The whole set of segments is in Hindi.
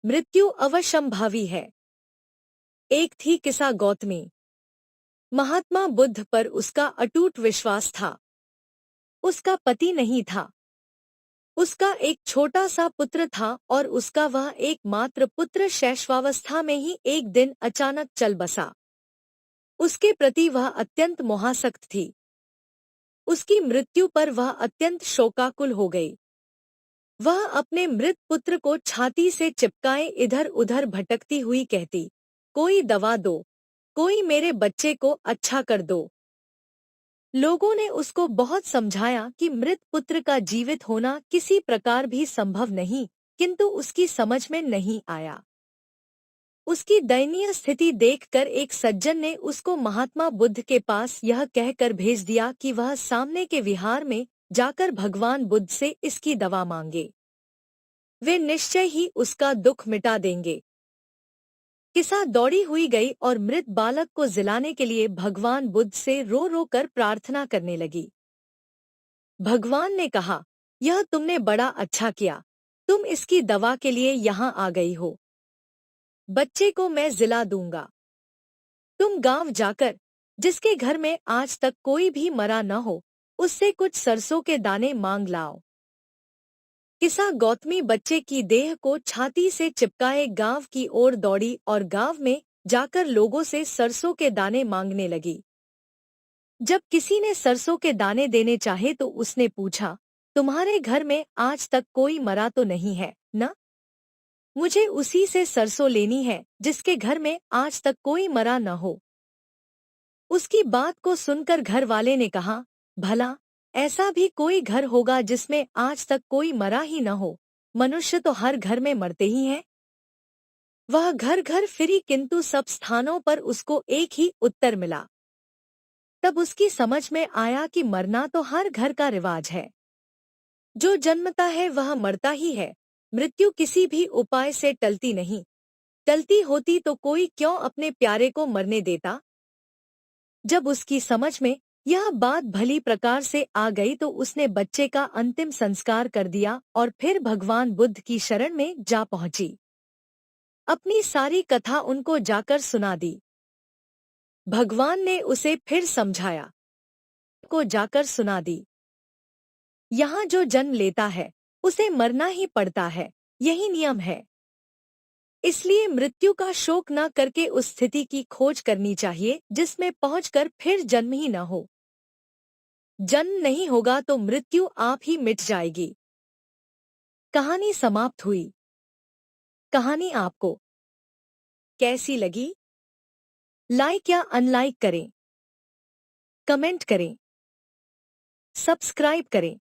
मृत्यु अवश्यंभावी है। एक थी किसा गौतमी। महात्मा बुद्ध पर उसका अटूट विश्वास था। उसका पति नहीं था। उसका एक छोटा सा पुत्र था और उसका वह एकमात्र पुत्र शैशवावस्था में ही एक दिन अचानक चल बसा। उसके प्रति वह अत्यंत मोहासक्त थी। उसकी मृत्यु पर वह अत्यंत शोकाकुल हो गई। वह अपने मृत पुत्र को छाती से चिपकाए इधर उधर भटकती हुई कहती, कोई दवा दो, कोई मेरे बच्चे को अच्छा कर दो। लोगों ने उसको बहुत समझाया कि मृत पुत्र का जीवित होना किसी प्रकार भी संभव नहीं, किंतु उसकी समझ में नहीं आया। उसकी दयनीय स्थिति देखकर एक सज्जन ने उसको महात्मा बुद्ध के पास यह कहकर भेज दिया कि वह सामने के विहार में जाकर भगवान बुद्ध से इसकी दवा मांगे। वे निश्चय ही उसका दुख मिटा देंगे। किसा दौड़ी हुई गई और मृत बालक को जिलाने के लिए भगवान बुद्ध से रो रो कर प्रार्थना करने लगी। भगवान ने कहा, यह तुमने बड़ा अच्छा किया, तुम इसकी दवा के लिए यहाँ आ गई हो। बच्चे को मैं जिला दूंगा। तुम गांव जाकर, जिसके घर में आज तक कोई भी मरा न हो, उससे कुछ सरसों के दाने मांग लाओ। किसा गौतमी बच्चे की देह को छाती से चिपकाए गांव की ओर दौड़ी और गांव में जाकर लोगों से सरसों के दाने मांगने लगी। जब किसी ने सरसों के दाने देने चाहे तो उसने पूछा, तुम्हारे घर में आज तक कोई मरा तो नहीं है न? मुझे उसी से सरसों लेनी है जिसके घर में आज तक कोई मरा न हो। उसकी बात को सुनकर घर वाले ने कहा, भला ऐसा भी कोई घर होगा जिसमें आज तक कोई मरा ही न हो? मनुष्य तो हर घर में मरते ही हैं। वह घर घर फिरी किंतु सब स्थानों पर उसको एक ही उत्तर मिला। तब उसकी समझ में आया कि मरना तो हर घर का रिवाज है। जो जन्मता है वह मरता ही है। मृत्यु किसी भी उपाय से टलती नहीं। टलती होती तो कोई क्यों अपने प्यारे को मरने देता? जब उसकी समझ में यह बात भली प्रकार से आ गई तो उसने बच्चे का अंतिम संस्कार कर दिया और फिर भगवान बुद्ध की शरण में जा पहुंची। अपनी सारी कथा उनको जाकर सुना दी। भगवान ने उसे फिर समझाया, को जाकर सुना दी। यहाँ जो जन्म लेता है उसे मरना ही पड़ता है, यही नियम है। इसलिए मृत्यु का शोक न करके उस स्थिति की खोज करनी चाहिए जिसमें पहुंचकर फिर जन्म ही न हो। जन्म नहीं होगा तो मृत्यु आप ही मिट जाएगी। कहानी समाप्त हुई। कहानी आपको कैसी लगी? लाइक या अनलाइक करें, कमेंट करें, सब्सक्राइब करें,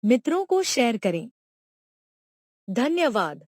मित्रों को शेयर करें। धन्यवाद।